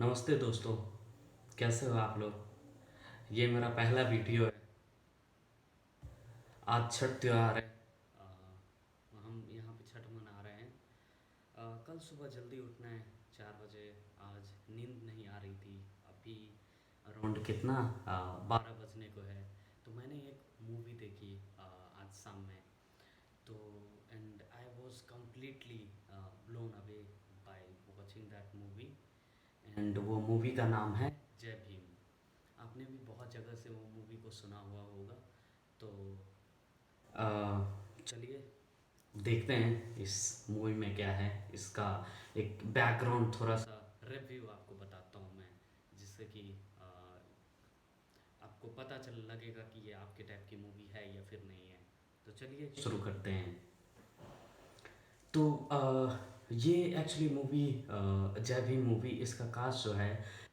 नमस्ते दोस्तों। कैसे हो आप लोग? ये मेरा पहला वीडियो है। आज छठ त्योहार है। अ, हम यहाँ पे छठ मना रहे हैं। कल सुबह जल्दी उठना है 4 बजे। आज नींद नहीं आ रही थी। अभी अराउंड कितना 12 बजने को है। तो मैंने एक मूवी देखी आज शाम में। तो and I was completely blown away by watching that movie. And वो मूवी का नाम है जय भीम। आपने भी बहुत जगह से वो मूवी को सुना हुआ होगा। तो चलिए देखते हैं इस मूवी में क्या है। इसका एक बैकग्राउंड थोड़ा सा रिव्यू आपको बताता हूँ मैं, जिससे कि अ, आपको पता चल लगेगा कि ये आपके टाइप की मूवी है या फिर नहीं है। तो चलिए शुरू करते हैं। तो ये एक्चुअली मूवी जय भीम मूवी, इसका कास्ट जो है,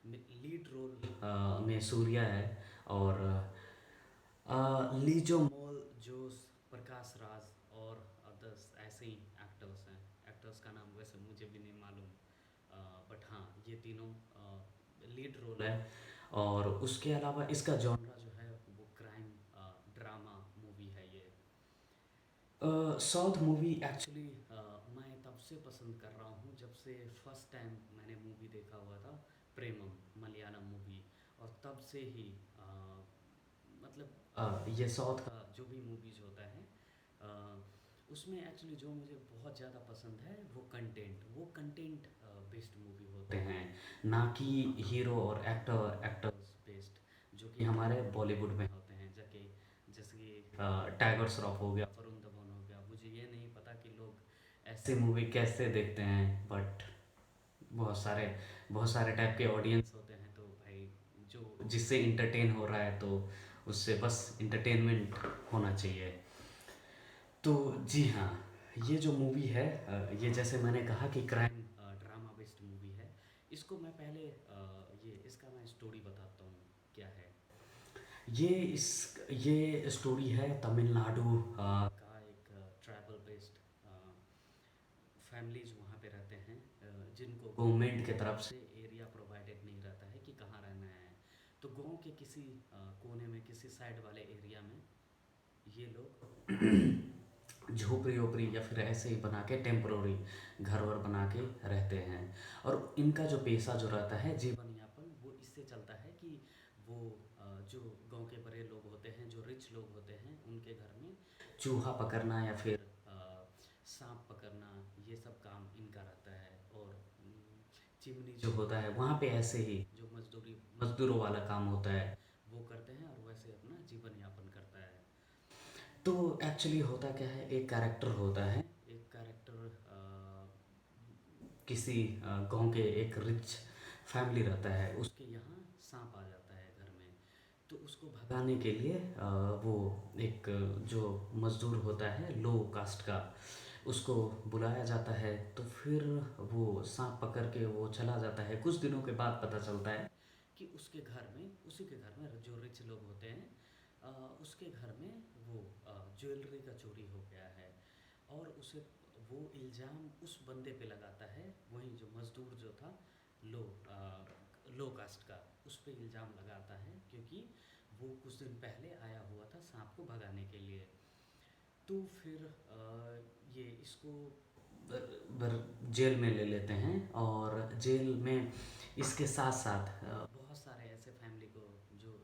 लीड रोल में सूर्या है। और लीजो मोल, जोस, प्रकाश राज और अदर्स ऐसे ही एक्टर्स हैं। एक्टर्स का नाम वैसे मुझे भी नहीं मालूम, बट हाँ ये तीनों लीड रोल है। और उसके अलावा इसका जॉनरा जो है वो क्राइम ड्रामा मूवी है ये। साउथ मूवी एक्चुअली मैं तब से पसंद कर रहा हूँ जब से फर्स्ट टाइम मैंने मूवी देखा हुआ था, प्रेमम, मलयालम मूवी। और तब से ही मतलब ये साउथ का जो भी मूवीज़ होता है उसमें एक्चुअली जो मुझे बहुत ज़्यादा पसंद है वो कंटेंट बेस्ड मूवी होते हैं, ना कि हीरो और एक्टर्स बेस्ड, जो कि हमारे बॉलीवुड में होते हैं। जैसे कि टाइगर श्रॉफ हो गया, वरुण धवन हो गया। मुझे ये नहीं पता कि लोग ऐसे मूवी कैसे देखते हैं, बट बहुत सारे टाइप के ऑडियंस होते हैं। तो भाई जो जिससे इंटरटेन हो रहा है तो उससे बस इंटरटेनमेंट होना चाहिए। तो जी हाँ, ये जो मूवी है ये जैसे मैंने कहा कि क्राइम ड्रामा बेस्ड मूवी है। इसको मैं पहले ये इसका मैं स्टोरी बताता हूँ क्या है। ये इस ये स्टोरी है तमिलनाडु का एक ट्रैवल बेस्ड फैमिलीज वहाँ पे रहते हैं, जिनको गवर्नमेंट के तरफ से एरिया प्रोवाइडेड नहीं रहता है कि कहाँ रहना है। तो गांव के किसी कोने में, किसी साइड वाले एरिया में ये लोग झोपड़ी ओपड़ी या फिर ऐसे ही बना के टेम्पररी घर वर बना के रहते हैं। और इनका जो पेशा जो रहता है, जीवन यापन, वो इससे चलता है कि वो जो गांव के बड़े लोग होते हैं, जो रिच लोग होते हैं, उनके घर में चूहा पकड़ना या फिर सांप पकड़ना, ये सब काम इनका रहता है। और चिमनी जो होता है वहाँ पे ऐसे ही जो मजदूरों वाला काम होता है वो करते हैं, और वैसे अपना जीवन यापन करता है। तो एक्चुअली होता क्या है, एक कैरेक्टर होता है, एक कैरेक्टर किसी गांव के एक रिच फैमिली रहता है, उसके यहाँ सांप आ जाता है घर में। तो उसको भगाने के लिए वो एक जो मज़दूर होता है लो कास्ट का, उसको बुलाया जाता है। तो फिर वो सांप पकड़ के वो चला जाता है। कुछ दिनों के बाद पता चलता है कि उसी के घर में जो रिच लोग होते हैं उसके घर में वो ज्वेलरी का चोरी हो गया है। और उसे वो इल्ज़ाम उस बंदे पे लगाता है, वही जो मज़दूर जो था, लो लो कास्ट का, उस पे इल्ज़ाम लगाता है, क्योंकि वो कुछ दिन पहले आया हुआ था सांप को भगाने के लिए। तो फिर ये इसको जेल में ले लेते हैं। और जेल में इसके साथ साथ बहुत सारे ऐसे फैमिली को जो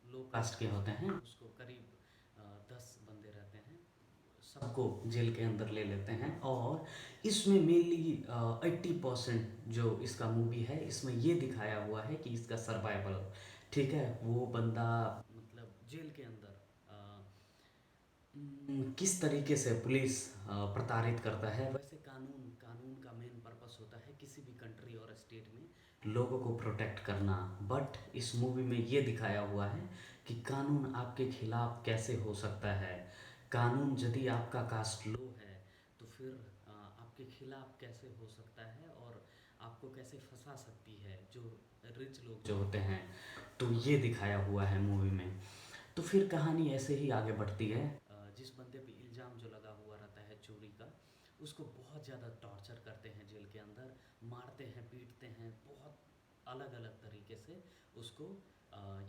लो कास्ट के होते हैं, उसको करीब 10 बंदे रहते हैं, सबको जेल के अंदर ले लेते हैं। और इसमें मेनली 80% जो इसका मूवी है, इसमें ये दिखाया हुआ है कि इसका सर्वाइवल, ठीक है, वो बंदा मतलब जेल के अंदर किस तरीके से पुलिस प्रताड़ित करता है। वैसे कानून कानून का मेन पर्पस होता है किसी भी कंट्री और स्टेट में लोगों को प्रोटेक्ट करना। बट इस मूवी में ये दिखाया हुआ है कि कानून आपके खिलाफ कैसे हो सकता है। कानून यदि आपका कास्ट लो है तो फिर आपके खिलाफ कैसे हो सकता है, और आपको कैसे फंसा सकती है जो रिच लोग जो होते हैं। तो ये दिखाया हुआ है मूवी में। तो फिर कहानी ऐसे ही आगे बढ़ती है। जिस बंदे पे इल्ज़ाम जो लगा हुआ रहता है चोरी का, उसको बहुत ज़्यादा टॉर्चर करते हैं जेल के अंदर, मारते हैं, पीटते हैं, बहुत अलग-अलग तरीके से उसको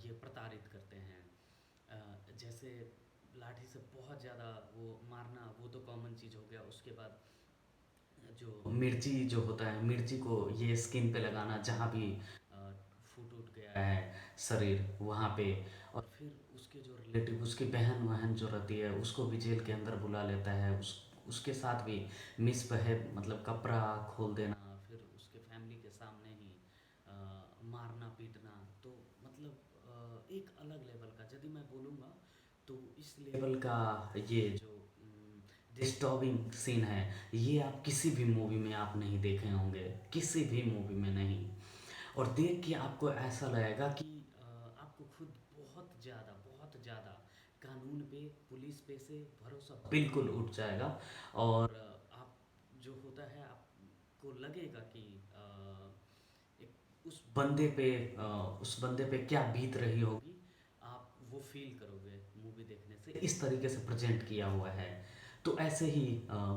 ये प्रताड़ित करते हैं। जैसे लाठी से बहुत ज़्यादा वो मारना, वो तो कॉमन चीज़ हो गया। उसके बाद जो मिर्ची जो होता है, मिर्ची को ये स्किन पे लगाना जहाँ भी अ, फूट उठ गया है शरीर वहाँ पे। और फिर उसके जो रिलेटिव, उसकी बहन वहन जो रहती है उसको भी जेल के अंदर बुला लेता है, उसके साथ भी मिसबहेव, मतलब कपड़ा खोल देना, फिर उसके फैमिली के सामने ही मारना पीटना। तो मतलब एक अलग लेवल का, यदि मैं बोलूँगा तो इस लेवल का ये जो डिस्टर्बिंग सीन है, ये आप किसी भी मूवी में आप नहीं देखे होंगे, किसी भी मूवी में नहीं। और देख के आपको ऐसा लगेगा कि आपको खुद बहुत ज़्यादा कानून पे, पुलिस पे से भरोसा बिल्कुल उठ जाएगा। और आप जो होता है, आपको लगेगा कि एक उस बंदे पे क्या बीत रही होगी, आप वो फील करोगे मूवी देखने से। इस तरीके से प्रेजेंट किया हुआ है। तो ऐसे ही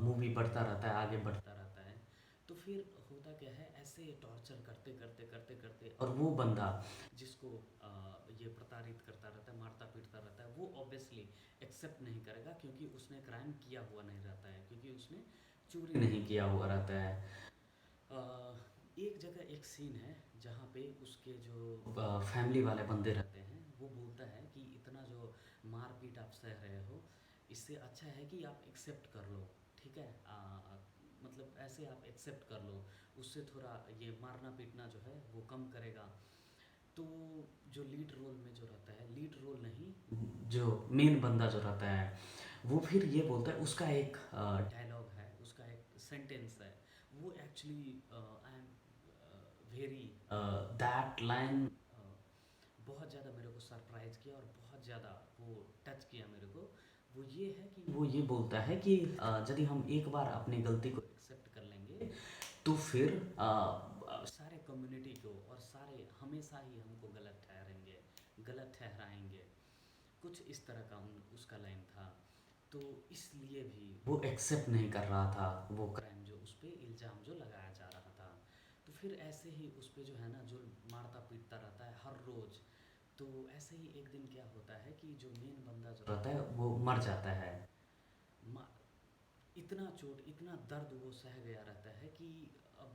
मूवी बढ़ता रहता है, आगे बढ़ता रहता है। तो फिर होता क्या है, ऐसे टॉर्चर करते करते करते करते, और वो बंदा जिसको ये प्रताड़ित करता रहता है, मारता पीटता रहता है, वो ऑब्वियसली एक्सेप्ट नहीं करेगा, क्योंकि उसने क्राइम किया हुआ नहीं रहता है, क्योंकि उसने चोरी नहीं किया हुआ रहता है। अ, एक जगह एक सीन है जहाँ पे उसके जो फैमिली वाले बंदे रहते हैं, वो बोलता है कि इतना जो मारपीट आप सह रहे हो, इससे अच्छा है कि आप एक्सेप्ट कर लो। ठीक है, मतलब ऐसे आप एक्सेप्ट कर लो, उससे थोड़ा ये मारना पीटना जो है वो कम करेगा। तो जो लीड रोल में जो रहता है, लीड रोल नहीं, जो मेन बंदा जो रहता है, वो फिर ये बोलता है, उसका एक डायलॉग है, उसका एक सेंटेंस है। वो actually I am very, that line बहुत ज़्यादा मेरे को सरप्राइज़ किया, और बहुत ज़्यादा वो टच किया मेरे को। वो ये है कि वो ये बोलता है कि यदि हम एक बार अपनी गलती को एक्सेप्ट कर लेंगे, तो फिर सारे कम्युनिटी को और सारे हमेशा ही हमको गलत ठहरेंगे, गलत ठहराएंगे। कुछ इस तरह का उसका लाइन था। तो इसलिए भी वो एक्सेप्ट नहीं कर रहा था वो क्राइम, जो उस पर इल्ज़ाम जो लगाया जा रहा था। तो फिर ऐसे ही उस पर जो है ना, जो मारता पीटता रहता है हर रोज़। तो ऐसे ही एक दिन क्या होता है कि जो मेन बंदा जो रहता है वो मर जाता है। म- इतना चोट, इतना दर्द वो सह गया रहता है कि अब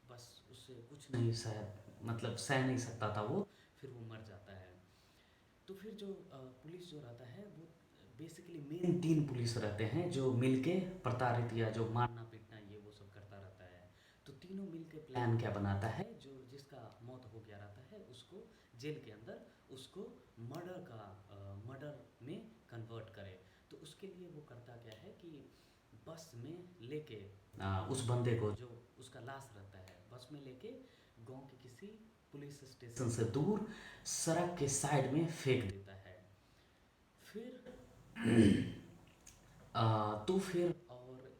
बस उससे कुछ नहीं सह, मतलब सह नहीं सकता था वो। फिर वो मर जाता है। तो फिर जो पुलिस जो रहता है, वो बेसिकली मेन तीन पुलिस रहते हैं जो मिलके प्रताड़ित या जो मारना पीटना ये वो सब करता रहता है। तो तीनों मिलके प्लान क्या बनाता है, जो जिसका मौत हो गया रहता है उसको जेल के अंदर, उसको मर्डर में कन्वर्ट करे। तो उसके लिए वो करता क्या है कि बस में लेके उस बंदे को, जो उसका लाश रहता है, बस में लेके गांव के किसी पुलिस स्टेशन से दूर सड़क के साइड में फेंक देता है। फिर तो फिर, और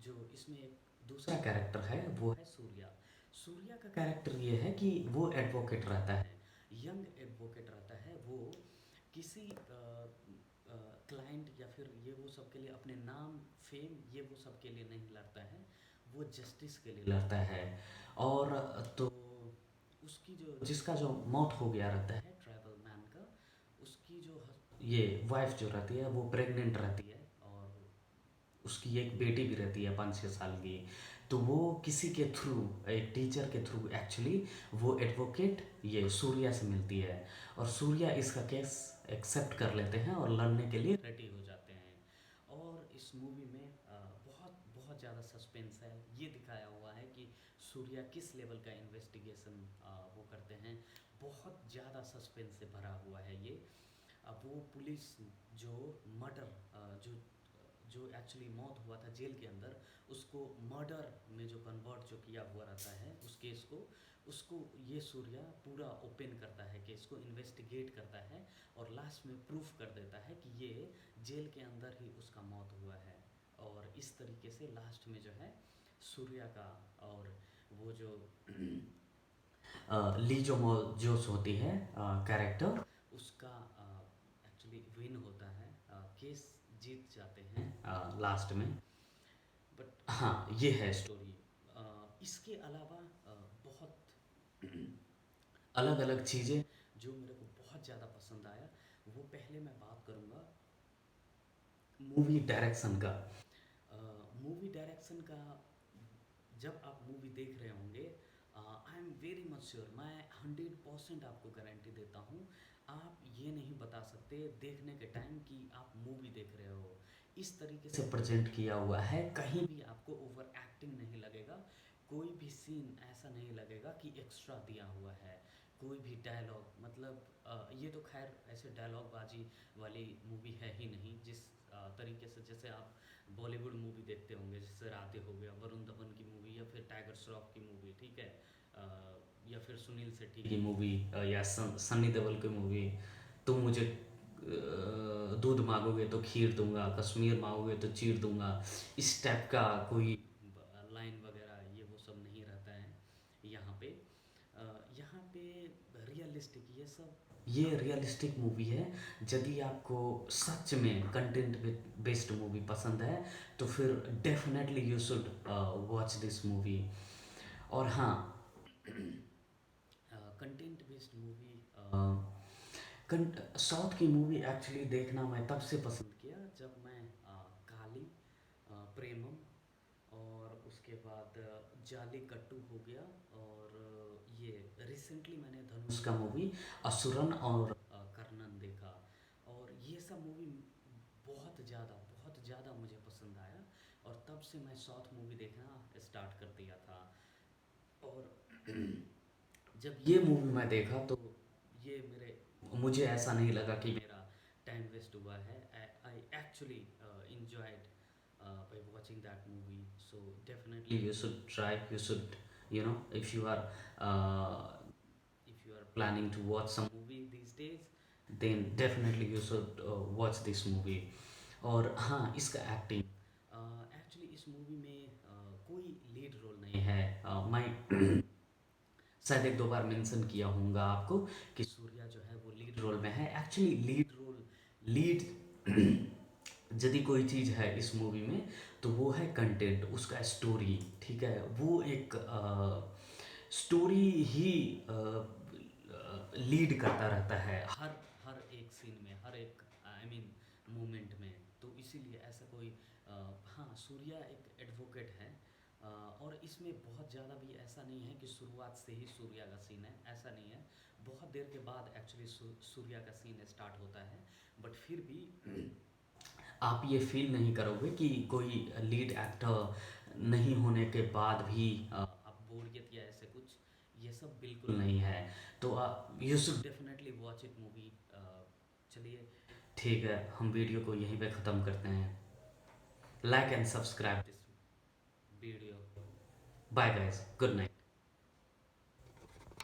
जो इसमें एक दूसरा कैरेक्टर है वो है सूर्या। सूर्या का कैरेक्टर ये है कि वो एडवोकेट रहता है, यंग एडवोकेट रहता है। वो किसी क्लाइंट या फिर ये वो सब के लिए, अपने नाम फेम ये वो सब के लिए नहीं लड़ता है, वो जस्टिस के लिए लड़ता है। और तो उसकी जो, जिसका जो मौत हो गया रहता है ट्राइबल मैन का, उसकी जो ये वाइफ जो रहती है वो प्रेग्नेंट रहती है, और उसकी एक बेटी भी रहती है 5-6 साल की। तो वो किसी के थ्रू, एक टीचर के थ्रू एक्चुअली, वो एडवोकेट ये सूर्या से मिलती है, और सूर्या इसका केस एक्सेप्ट कर लेते हैं और लड़ने के लिए रेडी हो जाते हैं। और इस मूवी में बहुत बहुत ज़्यादा सस्पेंस है। ये दिखाया हुआ है कि सूर्या किस लेवल का इन्वेस्टिगेशन वो करते हैं। बहुत ज़्यादा सस्पेंस से भरा हुआ है ये। अब वो पुलिस जो मर्डर, जो जो एक्चुअली मौत हुआ था जेल के अंदर, उसको मर्डर में जो कन्वर्ट जो किया हुआ रहता है उस केस को, उसको ये सूर्या पूरा ओपन करता है, केस को इन्वेस्टिगेट करता है, और लास्ट में प्रूफ कर देता है कि ये जेल के अंदर ही उसका मौत हुआ है। और इस तरीके से लास्ट में जो है सूर्या का, और वो जो ली जो जोस होती है कैरेक्टर, उसका एक्चुअली विन होता है, केस जीत जाते हैं लास्ट में। बट हाँ, ये है स्टोरी। इसके अलावा बहुत अलग अलग चीज़ें जो मेरे को बहुत ज़्यादा पसंद आया। वो पहले मैं बात करूँगा मूवी डायरेक्शन का। मूवी डायरेक्शन का जब आप मूवी देख रहे होंगे, I am very much sure, मैं 100% आपको गारंटी देता हूँ, आप ये नहीं बता सकते देखने के टाइम कि आप मूवी देख रहे हो। इस तरीके से प्रेजेंट किया हुआ है, कहीं भी आपको ओवर एक्टिंग नहीं लगेगा, कोई भी सीन ऐसा नहीं लगेगा कि एक्स्ट्रा दिया हुआ है। कोई भी डायलॉग मतलब ये तो खैर ऐसे डायलॉग बाजी वाली मूवी है ही नहीं, जिस तरीके से जैसे आप बॉलीवुड मूवी देखते होंगे, जैसे राधे हो गया, वरुण धवन की मूवी, या फिर टाइगर श्रॉफ की मूवी, ठीक है, या फिर सुनील शेट्टी की मूवी, या सन्नी देओल की मूवी। तुम मुझे दूध मांगोगे तो खीर दूंगा, कश्मीर मांगोगे तो चीर दूंगा, इस टाइप का कोई लाइन वगैरह ये वो सब नहीं रहता है यहाँ पे। यहाँ पे रियलिस्टिक ये रियलिस्टिक मूवी है। यदि आपको सच में कंटेंट बेस्ड मूवी पसंद है तो फिर definitely you should watch this movie. और हाँ, कंटेंट बेस्ड मूवी, साउथ की मूवी एक्चुअली देखना मैं तब से पसंद किया जब मैं काली, प्रेमम, और उसके बाद जाली कट्टू हो गया, और ये रिसेंटली मैंने धनुष का मूवी असुरन और कर्णन देखा। और ये सब मूवी बहुत ज़्यादा मुझे पसंद आया, और तब से मैं साउथ मूवी देखना स्टार्ट कर दिया था। और जब ये मूवी मैं देखा तो ये मेरे मुझे ऐसा नहीं लगा कि मेरा टाइम वेस्ट हुआ है। I actually enjoyed by watching that movie. So definitely you should try, you should, you know, uh, if you are planning to watch some movie these days, then definitely you should watch this movie. और हाँ, इसका acting, actually इस movie में कोई lead role नहीं है। मैं शायद एक दो बार मेंशन किया होगा आपको कि सूर्या जो है वो लीड रोल में है। एक्चुअली लीड यदि कोई चीज़ है इस मूवी में तो वो है कंटेंट, उसका स्टोरी, ठीक है। वो एक स्टोरी ही लीड करता रहता है हर हर एक सीन में, हर एक आई मीन मोमेंट में। तो इसीलिए ऐसा कोई हाँ, सूर्या एक एडवोकेट है, और इसमें बहुत ज़्यादा भी ऐसा नहीं है कि शुरुआत से ही सूर्या का सीन है, ऐसा नहीं है। बहुत देर के बाद एक्चुअली सूर्या का सीन स्टार्ट होता है, बट फिर भी आप ये फील नहीं करोगे कि कोई लीड एक्टर नहीं होने के बाद भी आप बोरियत या ऐसे कुछ, ये सब बिल्कुल नहीं है। तो you should definitely watch it movie. चलिए, ठीक है, हम वीडियो को यहीं पे ख़त्म करते हैं। Like and subscribe this video. Bye guys, good night.